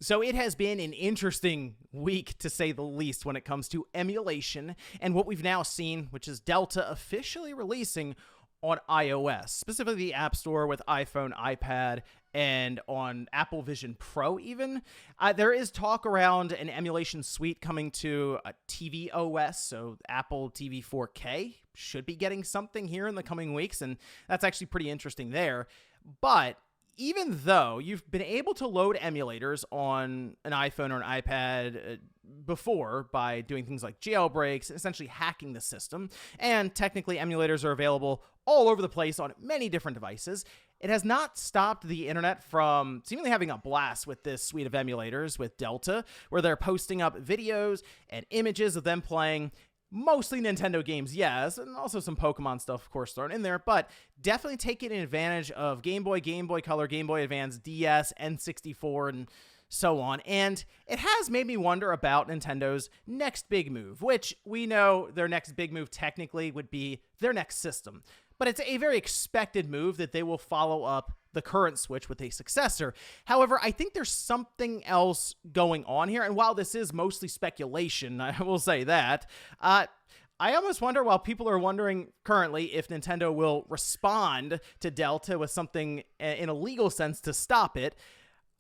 So it has been an interesting week, to say the least, when it comes to emulation and what we've now seen, which is Delta officially releasing on iOS, specifically the App Store with iPhone, iPad, and on Apple Vision Pro even. There is talk around an emulation suite coming to a TV OS, so Apple TV 4K should be getting something here in the coming weeks, and that's actually pretty interesting there. But even though you've been able to load emulators on an iPhone or an iPad before by doing things like jailbreaks and essentially hacking the system, and technically emulators are available all over the place on many different devices, it has not stopped the internet from seemingly having a blast with this suite of emulators with Delta, where they're posting up videos and images of them playing mostly Nintendo games, yes, and also some Pokemon stuff, of course, thrown in there, but definitely taking advantage of Game Boy, Game Boy Color, Game Boy Advance, DS, N64, and so on. And it has made me wonder about Nintendo's next big move, which we know their next big move technically would be their next system. But it's a very expected move that they will follow up the current Switch with a successor. However, I think there's something else going on here, and while this is mostly speculation, I will say that, I almost wonder, while people are wondering currently if Nintendo will respond to Delta with something in a legal sense to stop it,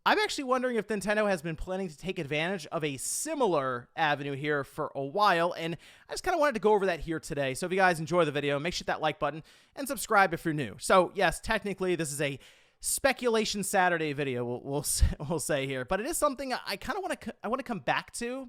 I'm actually wondering if Nintendo has been planning to take advantage of a similar avenue here for a while, and I just kind of wanted to go over that here today. So if you guys enjoy the video, make sure to hit that like button and subscribe if you're new. So yes, technically this is a Speculation Saturday video, we'll say here, but it is something I kind of want to come back to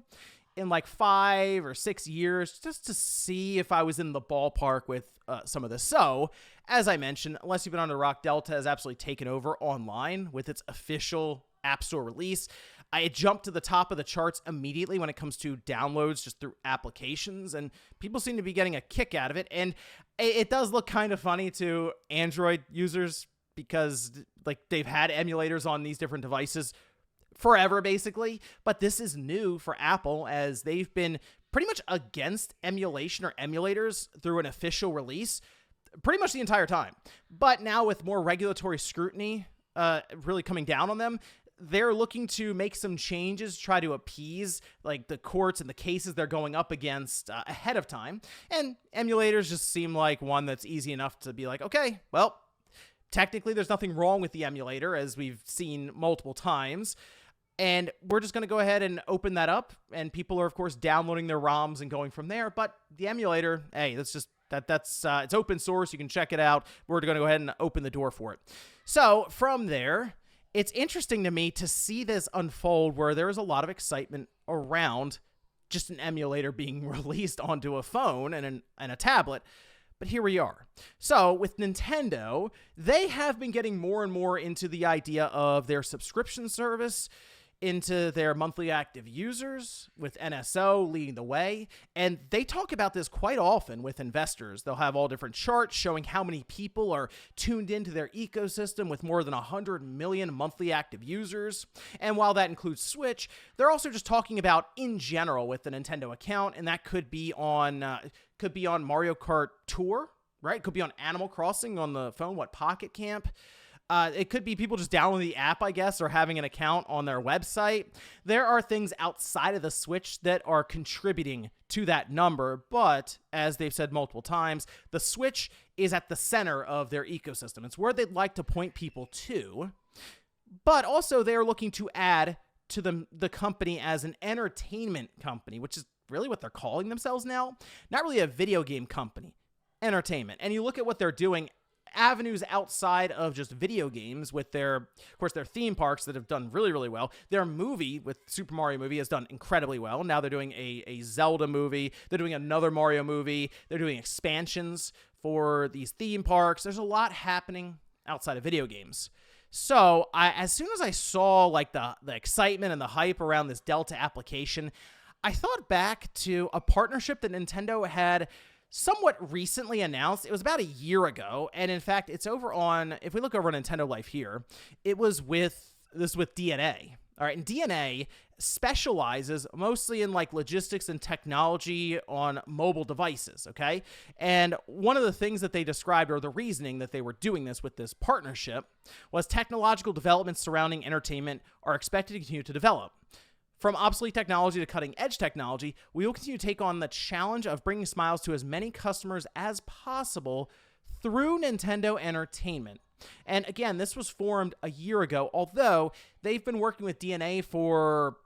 in like 5 or 6 years, just to see if I was in the ballpark with some of this. So, as I mentioned, unless you've been on the rock, Delta has absolutely taken over online with its official App Store release. It jumped to the top of the charts immediately when it comes to downloads just through applications, and people seem to be getting a kick out of it. And it does look kind of funny to Android users because like they've had emulators on these different devices forever, basically. But this is new for Apple, as they've been pretty much against emulation or emulators through an official release pretty much the entire time. But now with more regulatory scrutiny really coming down on them, they're looking to make some changes, try to appease like the courts and the cases they're going up against ahead of time. And emulators just seem like one that's easy enough to be like, okay, well, technically there's nothing wrong with the emulator, as we've seen multiple times. And we're just going to go ahead and open that up, and people are, of course, downloading their ROMs and going from there. But the emulator, hey, that's just that's it's open source. You can check it out. We're going to go ahead and open the door for it. So from there, it's interesting to me to see this unfold, where there is a lot of excitement around just an emulator being released onto a phone and a tablet. But here we are. So with Nintendo, they have been getting more and more into the idea of their subscription service, into their monthly active users, with NSO leading the way. And they talk about this quite often with investors. They'll have all different charts showing how many people are tuned into their ecosystem, with more than 100 million monthly active users. And while that includes Switch, they're also just talking about in general with the Nintendo account, and that could be on Mario Kart Tour, right? It could be on Animal Crossing on the phone, Pocket Camp. It could be people just downloading the app, I guess, or having an account on their website. There are things outside of the Switch that are contributing to that number, but as they've said multiple times, the Switch is at the center of their ecosystem. It's where they'd like to point people to, but also they're looking to add to the company as an entertainment company, which is really what they're calling themselves now. Not really a video game company, entertainment. And you look at what they're doing, avenues outside of just video games with of course, their theme parks that have done really, really well. Their movie with Super Mario movie has done incredibly well. Now they're doing a Zelda movie. They're doing another Mario movie. They're doing expansions for these theme parks. There's a lot happening outside of video games. So as soon as I saw like the excitement and the hype around this Delta application, I thought back to a partnership that Nintendo had somewhat recently announced. It was about a year ago, and in fact, it's over on, if we look over on Nintendo Life here, it was with DeNA. All right, and DeNA specializes mostly in like logistics and technology on mobile devices, okay? And one of the things that they described, or the reasoning that they were doing this with this partnership, was technological developments surrounding entertainment are expected to continue to develop. From obsolete technology to cutting-edge technology, we will continue to take on the challenge of bringing smiles to as many customers as possible through Nintendo Entertainment. And again, this was formed a year ago, although they've been working with DeNA for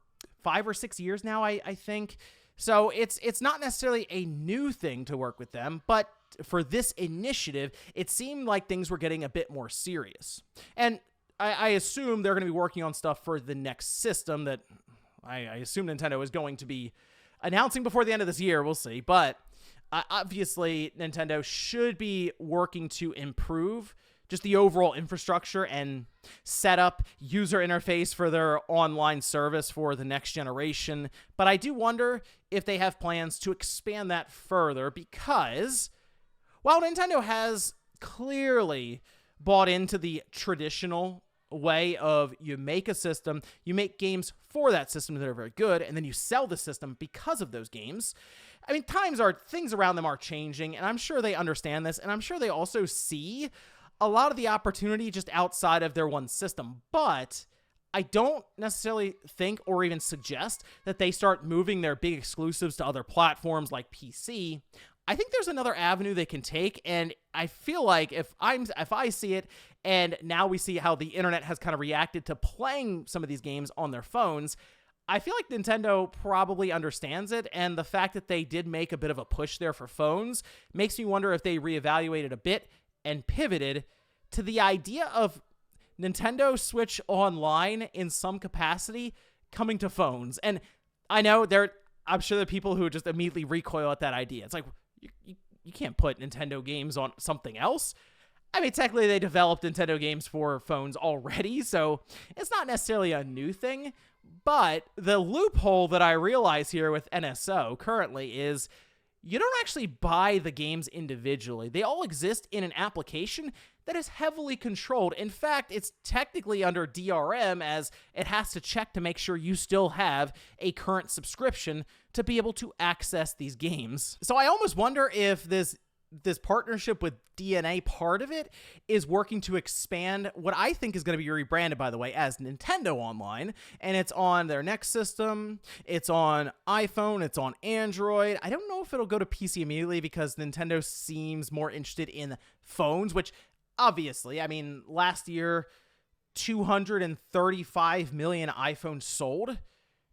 5 or 6 years now, I think. So it's not necessarily a new thing to work with them, but for this initiative, it seemed like things were getting a bit more serious. And I assume they're going to be working on stuff for the next system that I assume Nintendo is going to be announcing before the end of this year. We'll see. But obviously, Nintendo should be working to improve just the overall infrastructure and set up user interface for their online service for the next generation. But I do wonder if they have plans to expand that further, because while Nintendo has clearly bought into the traditional way of you make a system, you make games for that system that are very good, and then you sell the system because of those games. I mean, things around them are changing, and I'm sure they understand this, and I'm sure they also see a lot of the opportunity just outside of their one system. But I don't necessarily think or even suggest that they start moving their big exclusives to other platforms like PC. I think there's another avenue they can take, and I feel like if I see it, and now we see how the internet has kind of reacted to playing some of these games on their phones, I feel like Nintendo probably understands it, and the fact that they did make a bit of a push there for phones makes me wonder if they reevaluated a bit and pivoted to the idea of Nintendo Switch Online in some capacity coming to phones. And I know I'm sure there are people who just immediately recoil at that idea. It's like, you can't put Nintendo games on something else. I mean, technically they developed Nintendo games for phones already, so it's not necessarily a new thing. But the loophole that I realize here with NSO currently is you don't actually buy the games individually. They all exist in an application that is heavily controlled. In fact, it's technically under DRM, as it has to check to make sure you still have a current subscription to be able to access these games. So I almost wonder if this partnership with DeNA, part of it, is working to expand what I think is going to be rebranded, by the way, as Nintendo Online. And it's on their next system. It's on iPhone. It's on Android. I don't know if it'll go to PC immediately, because Nintendo seems more interested in phones, which obviously, I mean, last year, 235 million iPhones sold.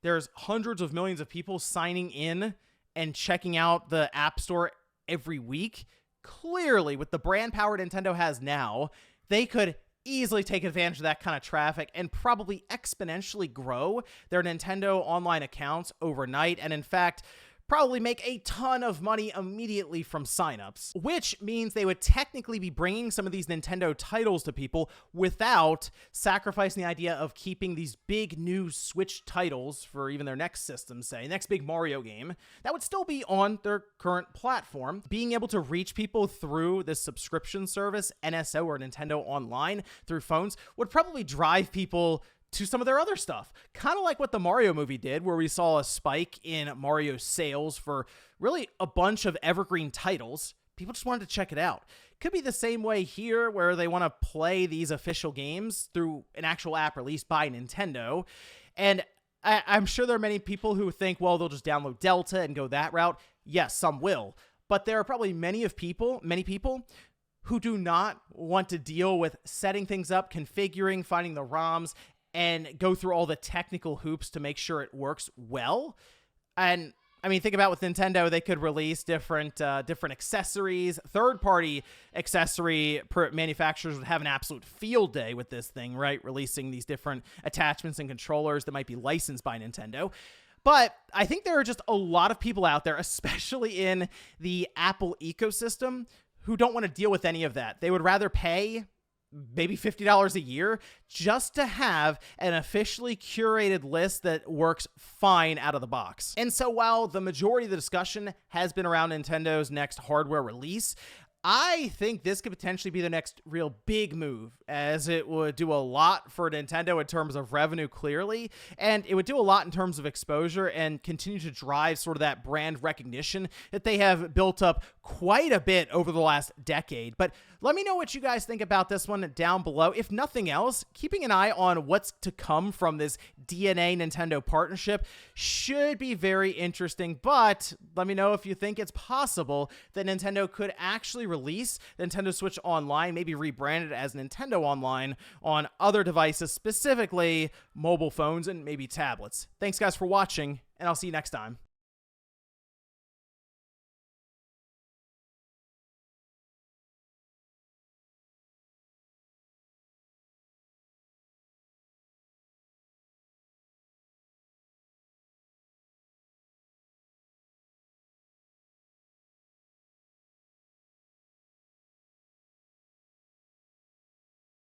There's hundreds of millions of people signing in and checking out the App Store every week. Clearly, with the brand power Nintendo has now, they could easily take advantage of that kind of traffic and probably exponentially grow their Nintendo Online accounts overnight, and in fact, probably make a ton of money immediately from signups, which means they would technically be bringing some of these Nintendo titles to people without sacrificing the idea of keeping these big new Switch titles for even their next system, say, next big Mario game, that would still be on their current platform. Being able to reach people through this subscription service, NSO or Nintendo Online, through phones, would probably drive people to some of their other stuff. Kind of like what the Mario movie did, where we saw a spike in Mario sales for really a bunch of evergreen titles. People just wanted to check it out. Could be the same way here, where they want to play these official games through an actual app released by Nintendo. And I'm sure there are many people who think, well, they'll just download Delta and go that route. Yes, some will. But there are probably many people who do not want to deal with setting things up, configuring, finding the ROMs, and go through all the technical hoops to make sure it works well. And I mean, think about with Nintendo, they could release different accessories. Third-party accessory manufacturers would have an absolute field day with this thing, right? Releasing these different attachments and controllers that might be licensed by Nintendo. But I think there are just a lot of people out there, especially in the Apple ecosystem, who don't want to deal with any of that. They would rather pay maybe $50 a year just to have an officially curated list that works fine out of the box. And so while the majority of the discussion has been around Nintendo's next hardware release, I think this could potentially be the next real big move, as it would do a lot for Nintendo in terms of revenue, clearly, and it would do a lot in terms of exposure and continue to drive sort of that brand recognition that they have built up quite a bit over the last decade. But let me know what you guys think about this one down below. If nothing else, keeping an eye on what's to come from this DeNA Nintendo partnership should be very interesting, but let me know if you think it's possible that Nintendo could actually release Nintendo Switch Online, maybe rebrand it as Nintendo Online on other devices, specifically mobile phones and maybe tablets. Thanks guys for watching, and I'll see you next time.